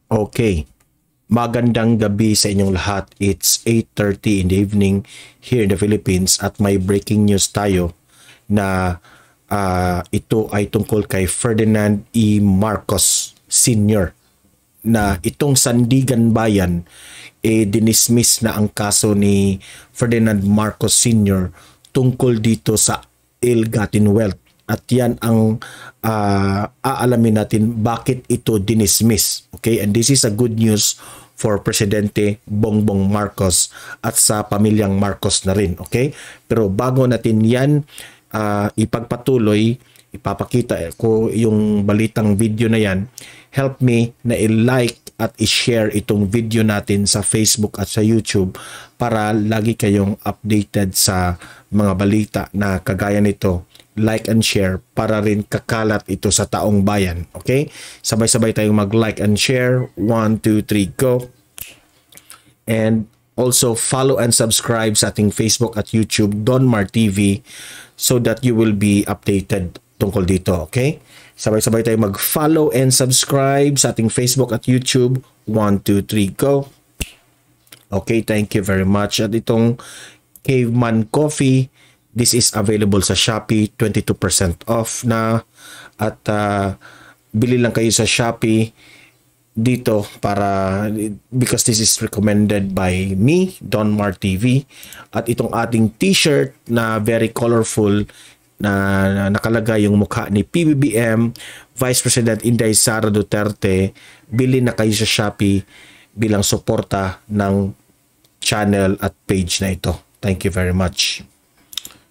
Okay. Magandang gabi sa inyong lahat. It's 8:30 in the evening here in the Philippines at may breaking news tayo na ito ay tungkol kay Ferdinand E. Marcos Sr. na itong Sandigan Bayan dinismiss na ang kaso ni Ferdinand Marcos Sr. tungkol dito sa ill-gotten wealth. At yan ang aalamin natin bakit ito dinismiss. Okay? And this is a good news for Presidente Bongbong Marcos at sa pamilyang Marcos na rin. Okay? Pero bago natin yan ipagpatuloy, ipapakita ko yung balitang video na yan. Help me na i-like at i-share itong video natin sa Facebook at sa YouTube para lagi kayong updated sa mga balita na kagaya nito. Like and share para rin kakalat ito sa taong bayan. Okay? Sabay-sabay tayong mag-like and share. 1, 2, 3, go! And also follow and subscribe sa ating Facebook at YouTube, Don Mar TV, so that you will be updated tungkol dito. Okay? Sabay-sabay tayong mag-follow and subscribe sa ating Facebook at YouTube. 1, 2, 3, go! Okay, thank you very much. At itong Caveman Coffee, this is available sa Shopee, 22% off na. At bili lang kayo sa Shopee dito para because this is recommended by me, Don Mar TV. At itong ating t-shirt na very colorful na nakalagay yung mukha ni PBBM, Vice President Inday Sara Duterte, bili na kayo sa Shopee bilang suporta ng channel at page na ito. Thank you very much.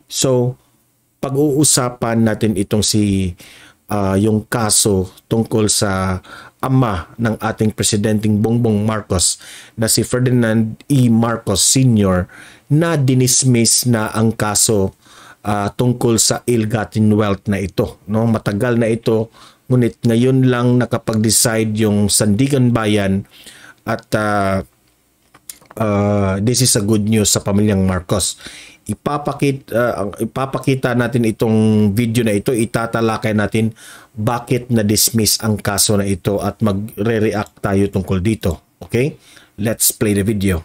So, pag-uusapan natin itong yung kaso tungkol sa ama ng ating Presidenteng Bongbong Marcos na si Ferdinand E. Marcos Sr. na dinismiss na ang kaso tungkol sa ill-gotten wealth na ito. No? Matagal na ito, ngunit ngayon lang nakapag-decide yung Sandigan Bayan at this is a good news sa pamilyang Marcos. Ipapakita natin itong video na ito, itatalakay natin bakit na-dismiss ang kaso na ito at magre-react tayo tungkol dito. Okay? Let's play the video.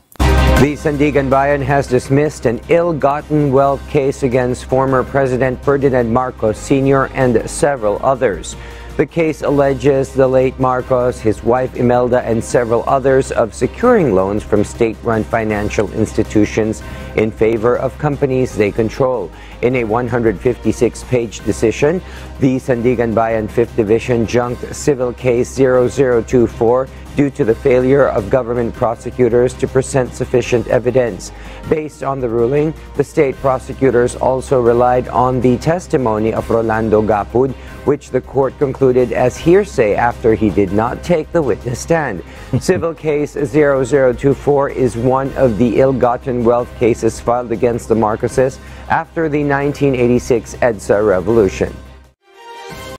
The Sandigan Bayan has dismissed an ill-gotten wealth case against former President Ferdinand Marcos Sr. and several others. The case alleges the late Marcos, his wife Imelda, and several others of securing loans from state-run financial institutions in favor of companies they control. In a 156-page decision, the Sandigan Bayan 5th Division junked Civil Case 0024 due to the failure of government prosecutors to present sufficient evidence. Based on the ruling, the state prosecutors also relied on the testimony of Rolando Gapud, which the court concluded as hearsay after he did not take the witness stand. Civil Case 0024 is one of the ill-gotten wealth cases filed against the Marcoses after the 1986 EDSA revolution.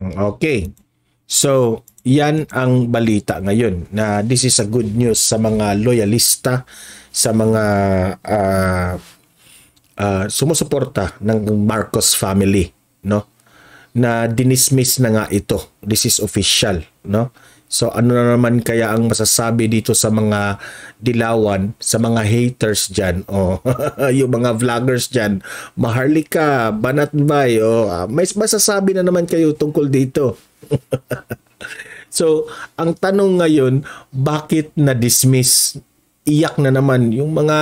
Okay. So, yan ang balita ngayon na this is a good news sa mga loyalista, sa mga sumusuporta ng Marcos family, no? Na dinismiss na nga ito. This is official, no? So ano na naman kaya ang masasabi dito sa mga dilawan, sa mga haters dyan, yung mga vloggers dyan, Maharlika, Banatbay, may masasabi na naman kayo tungkol dito. So, ang tanong ngayon, bakit na-dismiss? Iyak na naman yung mga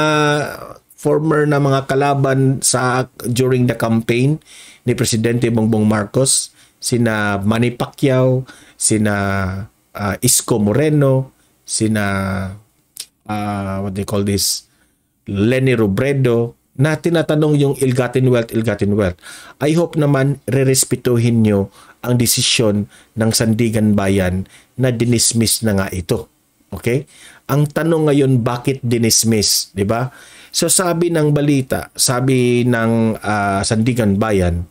former na mga kalaban during the campaign ni Presidente Bongbong Marcos, sina Manny Pacquiao, sina Isko Moreno, sina what they call this, Lenny Robredo, na tinatanong yung ill-gotten wealth. I hope naman rerespetuhin nyo ang desisyon ng Sandigan Bayan na dinismiss na nga ito. Okay? Ang tanong ngayon, bakit dinismiss? Diba? So sabi ng balita, sabi ng Sandigan Bayan,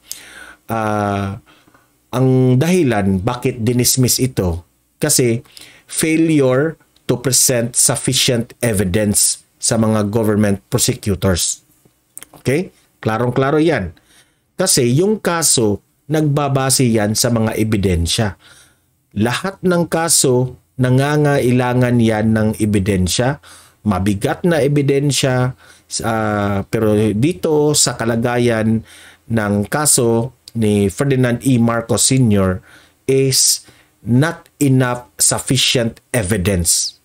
ang dahilan bakit dinismiss ito, kasi failure to present sufficient evidence sa mga government prosecutors. Okay? Klarong-klaro yan. Kasi yung kaso, nagbabase yan sa mga ebidensya. Lahat ng kaso nangangailangan yan ng ebidensya, mabigat na ebidensya, pero dito sa kalagayan ng kaso ni Ferdinand E. Marcos Sr. is not enough sufficient evidence.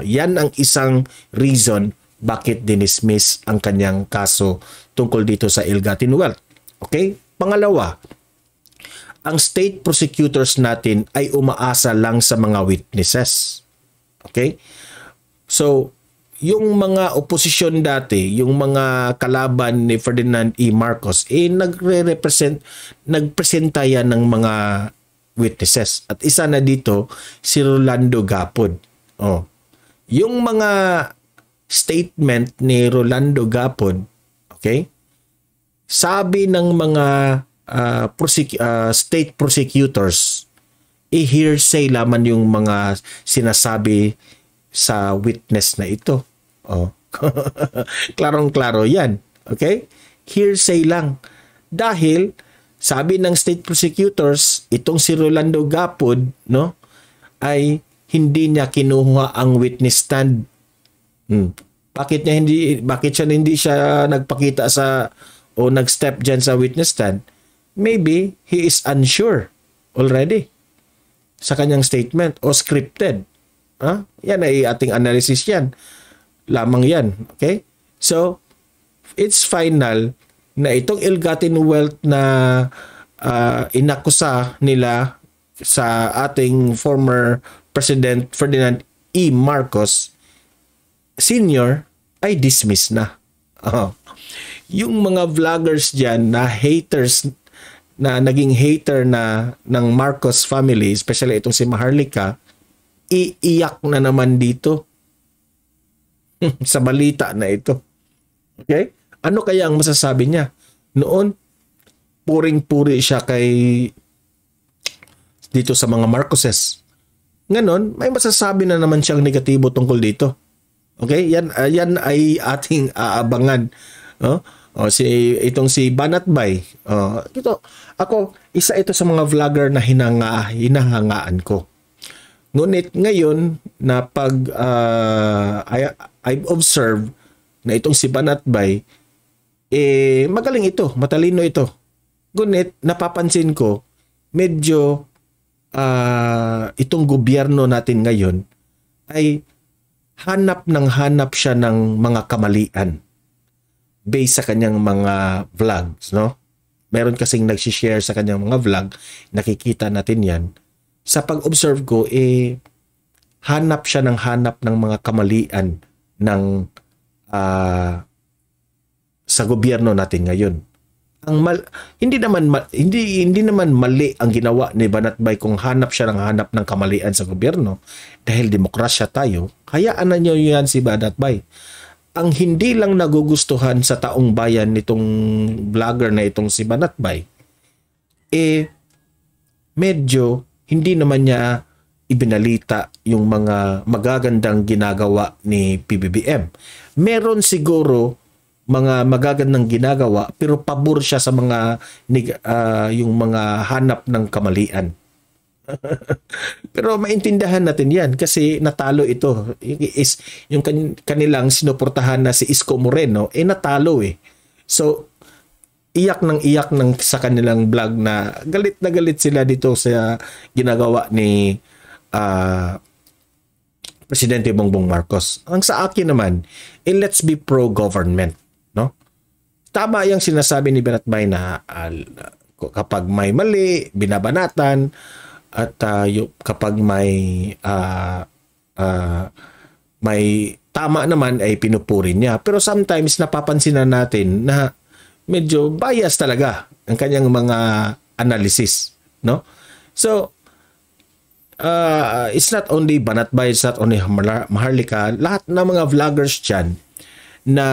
Yan ang isang reason bakit dinismiss ang kanyang kaso tungkol dito sa ill-gotten wealth. Okay? Pangalawa, ang state prosecutors natin ay umaasa lang sa mga witnesses. Okay? So, yung mga oposisyon dati, yung mga kalaban ni Ferdinand E. Marcos, nagpresenta yan ng mga witnesses. At isa na dito, si Rolando Gapod. Yung mga statement ni Rolando Gapod, okay? Sabi ng mga state prosecutors, i-hearsay lamang yung mga sinasabi sa witness na ito. Klarong-klaro yan. Okay? Hearsay lang. Dahil, sabi ng state prosecutors, itong si Rolando Gapod, no, ay hindi niya kinuha ang witness stand. Bakit hindi siya nagpakita sa o nag-step dyan sa witness stand? Maybe he is unsure already sa kanyang statement o scripted. Yan ay ating analysis yan. Lamang yan. Okay? So, it's final na itong ill-gotten wealth na inakusa nila sa ating former President Ferdinand E. Marcos Sr. ay dismiss na. Yung mga vloggers dyan na haters, na naging hater na ng Marcos family, especially itong si Maharlika, iiyak na naman dito sa balita na ito. Okay? Ano kaya ang masasabi niya? Noon, puring-puri siya dito sa mga Marcoses. Ngayon, may masasabi na naman siyang negatibo tungkol dito. Okay? Yan ay ating aabangan. Itong si Banatbay. Ako, isa ito sa mga vlogger na hinahangaan ko. Ngunit ngayon na pag I've observed na itong si Banatbay, magaling ito, matalino ito. Ngunit napapansin ko, medyo itong gobyerno natin ngayon ay hanap siya ng mga kamalian based sa kanyang mga vlogs, no? Meron kasing nag-share sa kanyang mga vlog, nakikita natin yan. Sa pag-observe ko, hanap ng mga kamalian ng sa gobyerno natin ngayon. Hindi naman mali ang ginawa ni Banatbay kung hanap ng kamalian sa gobyerno dahil demokrasya tayo. Hayaan na niyo yan si Banatbay. Ang hindi lang nagugustuhan sa taong bayan nitong vlogger na itong si Banatbay, medyo hindi naman niya ibinalita yung mga magagandang ginagawa ni PBBM. Meron siguro mga magagandang ginagawa pero pabor siya sa mga yung mga hanap ng kamalian. Pero maintindihan natin yan kasi natalo ito. Yung kanilang sinuportahan na si Isko Moreno, natalo eh. So, iyak sa kanilang vlog na galit sila dito sa ginagawa ni Presidente Bongbong Marcos. Ang sa akin naman, let's be pro-government. No? Tama yung sinasabi ni Banatbay na kapag may mali, binabanatan, at kapag may tama naman ay pinupuri niya. Pero sometimes napapansin natin na medyo bias talaga ang kanyang mga analysis, no? So it's not only Banatbay, it's not only Maharlika, lahat ng mga vloggers dyan na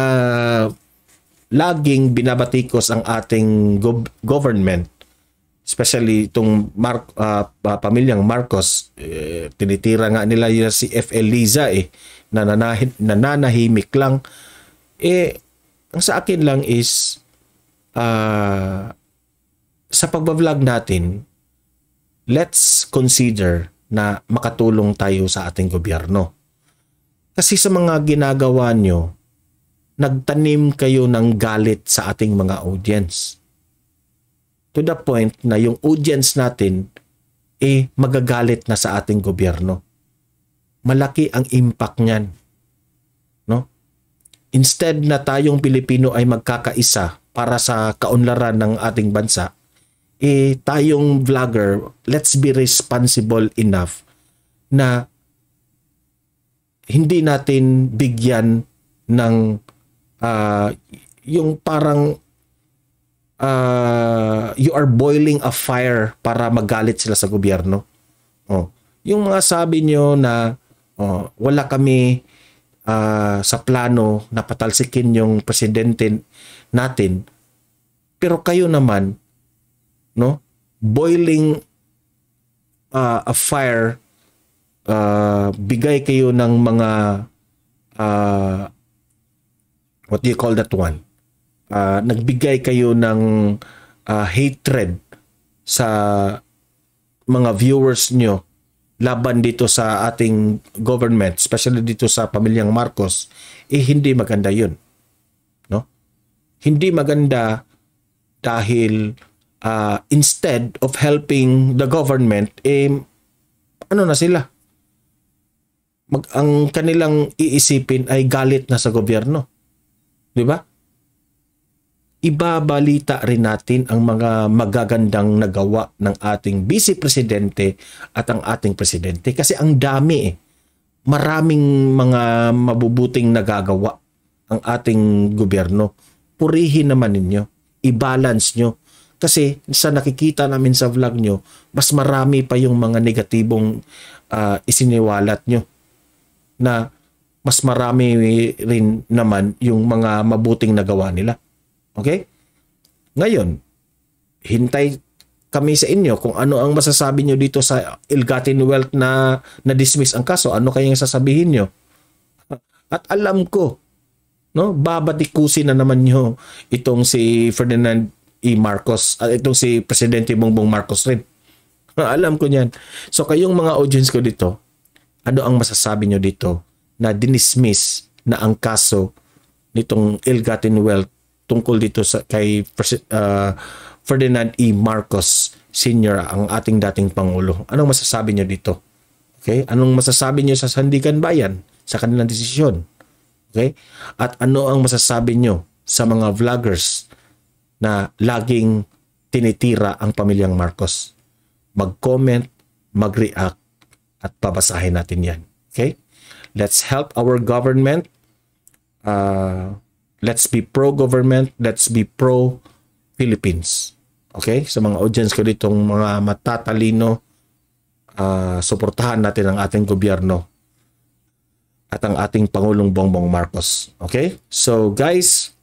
laging binabatikos ang ating government, especially itong pamilyang Marcos, tinitira nga nila yun si F.L. Liza nananahimik lang. Ang sa akin lang is sa pagbablog natin, let's consider na makatulong tayo sa ating gobyerno. Kasi sa mga ginagawa nyo, nagtanim kayo ng galit sa ating mga audience. To the point na yung audience natin magagalit na sa ating gobyerno. Malaki ang impact niyan. No? Instead na tayong Pilipino ay magkakaisa para sa kaunlaran ng ating bansa, tayong vlogger, let's be responsible enough na hindi natin bigyan ng yung parang you are boiling a fire para magalit sila sa gobyerno. Yung mga sabi nyo na wala kami sa plano na patalsikin yung presidente natin, pero kayo naman, no, boiling a fire, bigay kayo ng mga what do you call that one? Nagbigay kayo ng hatred sa mga viewers nyo laban dito sa ating government, especially dito sa pamilyang Marcos, hindi maganda yun. No? Hindi maganda dahil instead of helping the government, ano na sila? Ang kanilang iisipin ay galit na sa gobyerno. Di ba? Ibabalita rin natin ang mga magagandang nagawa ng ating vice presidente at ang ating presidente. Kasi ang dami Maraming mga mabubuting nagagawa ang ating gobyerno. Purihin naman ninyo. I-balance nyo. Kasi sa nakikita namin sa vlog nyo, mas marami pa yung mga negatibong isiniwalat nyo. Na mas marami rin naman yung mga mabuting nagawa nila. Okay? Ngayon, hintay kami sa inyo kung ano ang masasabi nyo dito sa ill-gotten wealth na na-dismiss ang kaso. Ano kayang sasabihin nyo? At alam ko, no, babatikusin na naman nyo itong si Ferdinand E. Marcos at itong si Presidente Bongbong Marcos rin. Alam ko yan. So kayong mga audience ko dito, ano ang masasabi nyo dito na dinismiss na ang kaso nitong ill-gotten wealth tungkol dito sa kay Ferdinand E. Marcos Sr., ang ating dating Pangulo? Anong masasabi nyo dito? Okay? Anong masasabi nyo sa Sandigan Bayan sa kanilang desisyon? Okay? At ano ang masasabi nyo sa mga vloggers na laging tinitira ang pamilyang Marcos? Mag-comment, mag-react, at babasahin natin yan. Okay? Let's help our government. Let's be pro-government. Let's be pro-Philippines. Okay? Sa mga audience ko ditong mga matatalino, suportahan natin ang ating gobyerno at ang ating Pangulong Bongbong Marcos. Okay? So guys,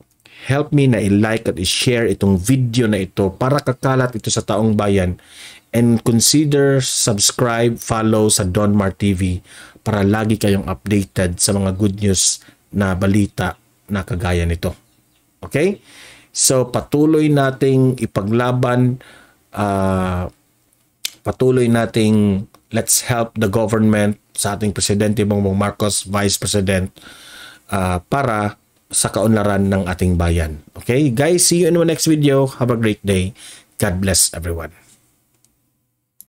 help me na i-like at i-share itong video na ito para kakalat ito sa taong bayan, and consider subscribe, follow sa Donmar TV para lagi kayong updated sa mga good news na balita na kagaya nito. Okay? So patuloy nating ipaglaban, patuloy nating let's help the government sa ating Presidente Bongbong Marcos, Vice President, para sa kaunlaran ng ating bayan. Okay? Guys, see you in the next video. Have a great day. God bless everyone.